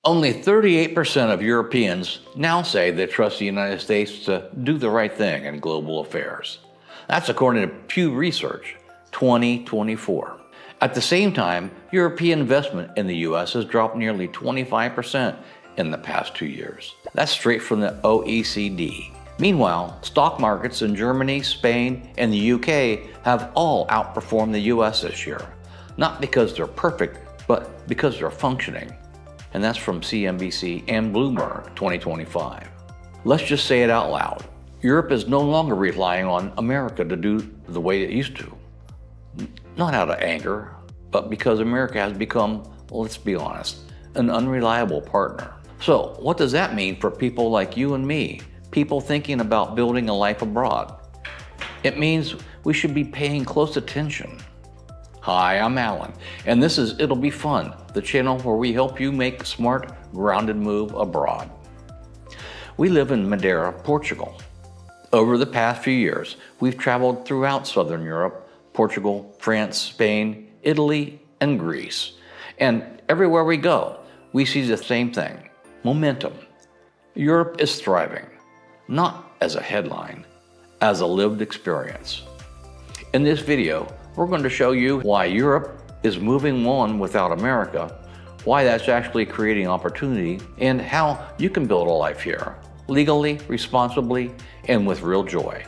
Only 38% of Europeans now say they trust the United States to do the right thing in global affairs. That's according to Pew Research 2024. At the same time, European investment in the U.S. has dropped nearly 25% in the past 2 years. That's straight from the OECD. Meanwhile, stock markets in Germany, Spain, and the UK have all outperformed the US this year. Not because they're perfect, but because they're functioning. And that's from CNBC and Bloomberg 2025. Let's just say it out loud. Europe is no longer relying on America to do the way it used to. Not out of anger, but because America has become, let's be honest, an unreliable partner. So, what does that mean for people like you and me, people thinking about building a life abroad? It means we should be paying close attention. Hi, I'm Alan, and this is It'll Be Fun, the channel where we help you make a smart, grounded move abroad. We live in Madeira, Portugal. Over the past few years, we've traveled throughout Southern Europe, Portugal, France, Spain, Italy, and Greece. And everywhere we go, we see the same thing: momentum. Europe is thriving, not as a headline, as a lived experience. In this video, we're going to show you why Europe is moving on without America, why that's actually creating opportunity, and how you can build a life here, legally, responsibly, and with real joy.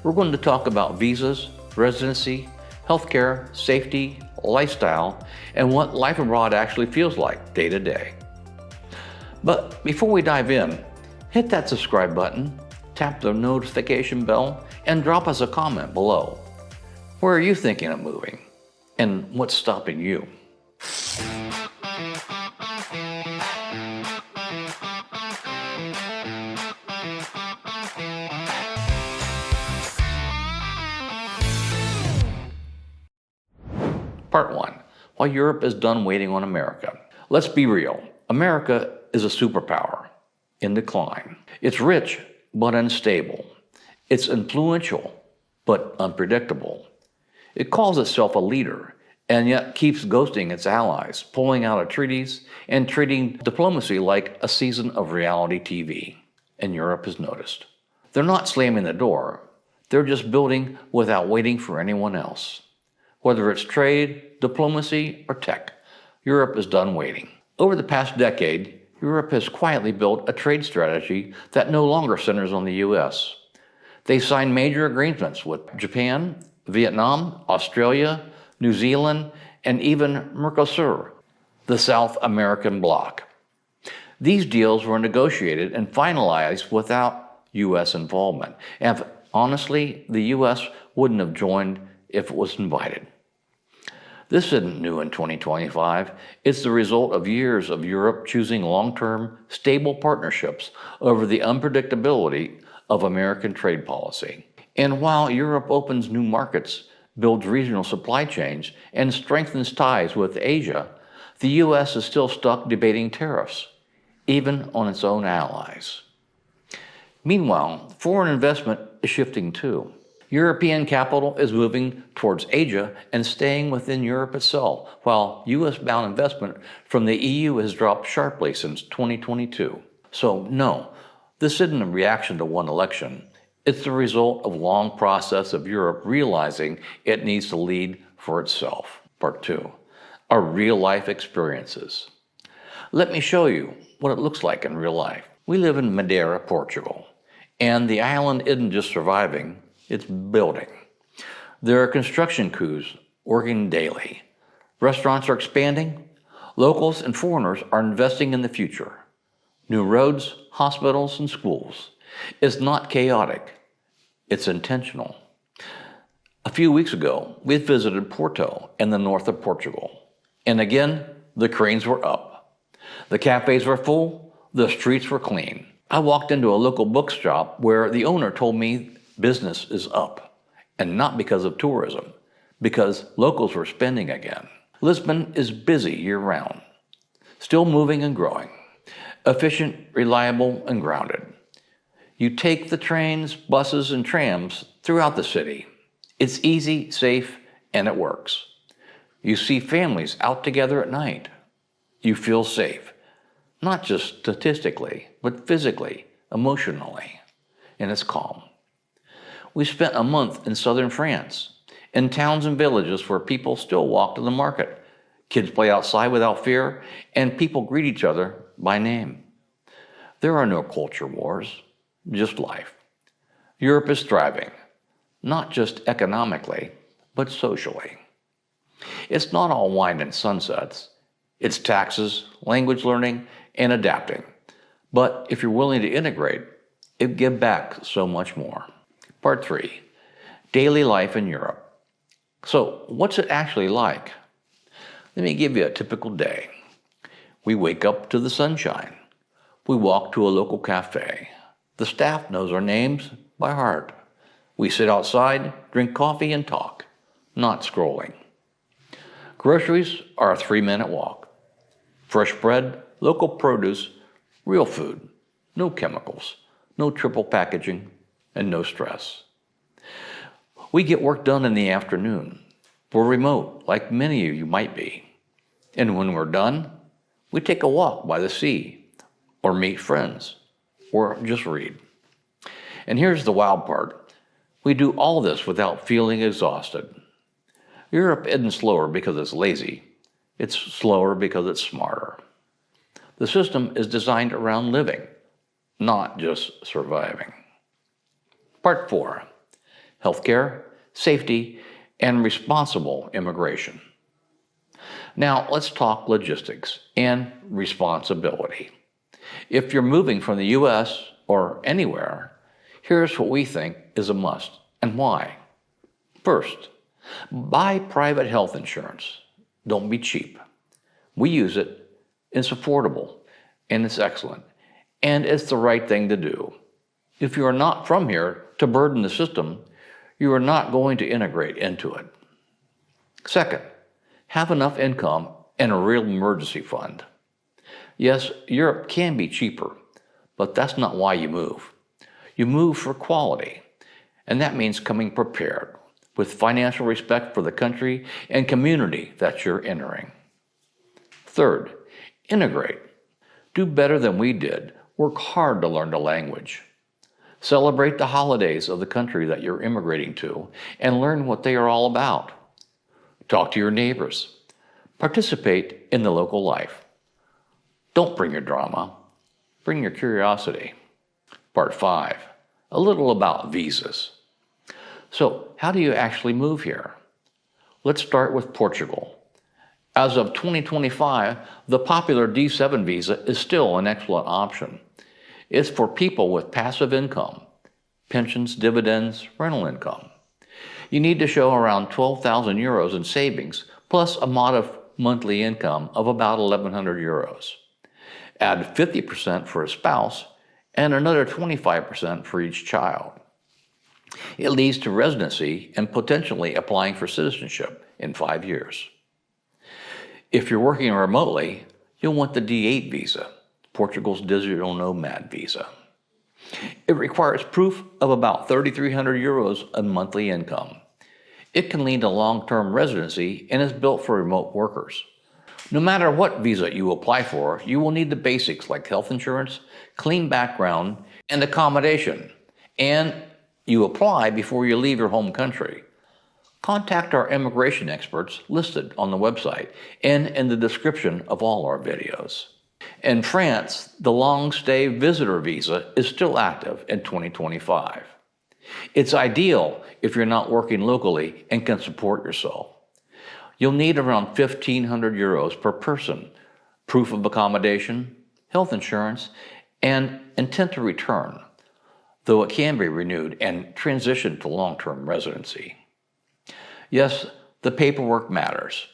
We're going to talk about visas, residency, healthcare, safety, lifestyle, and what life abroad actually feels like day to day. But before we dive in, hit that subscribe button, tap the notification bell, and drop us a comment below. Where are you thinking of moving? And what's stopping you? Part 1. Why Europe is done waiting on America. Let's be real. America is a superpower in decline. It's rich, but unstable. It's influential, but unpredictable. It calls itself a leader, and yet keeps ghosting its allies, pulling out of treaties, and treating diplomacy like a season of reality TV. And Europe has noticed. They're not slamming the door. They're just building without waiting for anyone else. Whether it's trade, diplomacy, or tech, Europe is done waiting. Over the past decade, Europe has quietly built a trade strategy that no longer centers on the U.S. They signed major agreements with Japan, Vietnam, Australia, New Zealand, and even Mercosur, the South American bloc. These deals were negotiated and finalized without U.S. involvement. And honestly, the U.S. wouldn't have joined if it was invited. This isn't new in 2025. It's the result of years of Europe choosing long-term, stable partnerships over the unpredictability of American trade policy. And while Europe opens new markets, builds regional supply chains, and strengthens ties with Asia, the U.S. is still stuck debating tariffs, even on its own allies. Meanwhile, foreign investment is shifting too. European capital is moving towards Asia and staying within Europe itself, while U.S.-bound investment from the EU has dropped sharply since 2022. So no, this isn't a reaction to one election. It's the result of a long process of Europe realizing it needs to lead for itself. Part 2. Our real-life experiences. Let me show you what it looks like in real life. We live in Madeira, Portugal, and the island isn't just surviving, it's building. There are construction crews working daily. Restaurants are expanding. Locals and foreigners are investing in the future. New roads, hospitals, and schools. It's not chaotic. It's intentional. A few weeks ago, we visited Porto in the north of Portugal. And again, the cranes were up. The cafes were full. The streets were clean. I walked into a local bookshop where the owner told me business is up. And not because of tourism, because locals were spending again. Lisbon is busy year-round, still moving and growing. Efficient, reliable, and grounded. You take the trains, buses, and trams throughout the city. It's easy, safe, and it works. You see families out together at night. You feel safe. not just statistically, but physically, emotionally, and it's calm. We spent a month in southern France, in towns and villages where people still walk to the market. Kids play outside without fear, and people greet each other by name. There are no culture wars, just life. Europe is thriving, not just economically, but socially. It's not all wine and sunsets. It's taxes, language learning, and adapting. But if you're willing to integrate, it gives back so much more. Part 3, daily life in Europe. So what's it actually like? Let me give you a typical day. We wake up to the sunshine. We walk to a local cafe. The staff knows our names by heart. We sit outside, drink coffee, and talk, not scrolling. Groceries are a 3-minute walk. Fresh bread, local produce, real food, no chemicals, no triple packaging, and no stress. We get work done in the afternoon. We're remote, like many of you might be. And when we're done, we take a walk by the sea, or meet friends, or just read. And here's the wild part. We do all this without feeling exhausted. Europe isn't slower because it's lazy. It's slower because it's smarter. The system is designed around living, not just surviving. Part 4, healthcare, safety, and responsible immigration. Now let's talk logistics and responsibility. If you're moving from the US or anywhere, here's what we think is a must and why. First, buy private health insurance. Don't be cheap. We use it. It's affordable and it's excellent. And it's the right thing to do. If you are not from here to burden the system, you are not going to integrate into it. Second, have enough income and a real emergency fund. Yes, Europe can be cheaper, but that's not why you move. You move for quality, and that means coming prepared with financial respect for the country and community that you're entering. Third, integrate. Do better than we did. Work hard to learn the language. Celebrate the holidays of the country that you're immigrating to and learn what they are all about. Talk to your neighbors. Participate in the local life. Don't bring your drama. Bring your curiosity. Part 5, a little about visas. So, how do you actually move here? Let's start with Portugal. As of 2025, the popular D7 visa is still an excellent option. It's for people with passive income, pensions, dividends, rental income. You need to show around 12,000 euros in savings, plus a modest monthly income of about 1,100 euros. Add 50% for a spouse and another 25% for each child. It leads to residency and potentially applying for citizenship in 5 years. If you're working remotely, you'll want the D8 visa, Portugal's digital nomad visa. It requires proof of about 3,300 euros in monthly income. It can lead to long-term residency and is built for remote workers. No matter what visa you apply for, you will need the basics like health insurance, clean background, and accommodation. And you apply before you leave your home country. Contact our immigration experts listed on the website and in the description of all our videos. In France, the long-stay visitor visa is still active in 2025. It's ideal if you're not working locally and can support yourself. You'll need around 1,500 euros per person, proof of accommodation, health insurance, and intent to return, though it can be renewed and transitioned to long-term residency. Yes, the paperwork matters,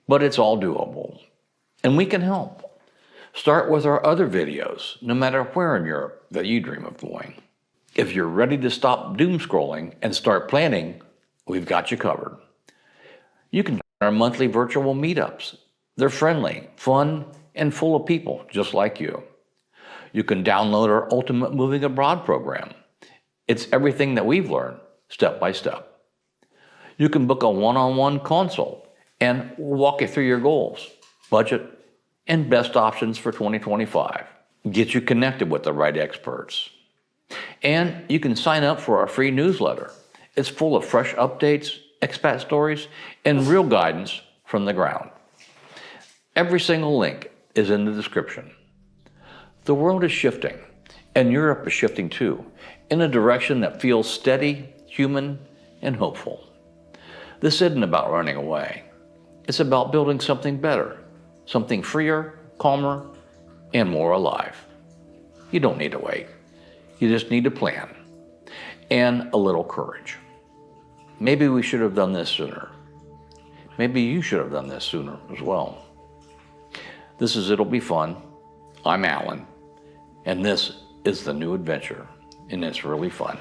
but it's all doable, and we can help. Start with our other videos, no matter where in Europe that you dream of going. If you're ready to stop doom scrolling and start planning, we've got you covered. You can join our monthly virtual meetups. They're friendly, fun, and full of people just like you. You can download our Ultimate Moving Abroad program. It's everything that we've learned, step by step. You can book a one-on-one consult and we'll walk you through your goals, budget, and best options for 2025. Get you connected with the right experts. And you can sign up for our free newsletter. It's full of fresh updates, expat stories, and real guidance from the ground. Every single link is in the description. The world is shifting, and Europe is shifting too, in a direction that feels steady, human, and hopeful. This isn't about running away. It's about building something better, something freer, calmer, and more alive. You don't need to wait. You just need to plan and a little courage. Maybe we should have done this sooner. Maybe you should have done this sooner as well. This is It'll Be Fun. I'm Alan, and this is the new adventure, and it's really fun.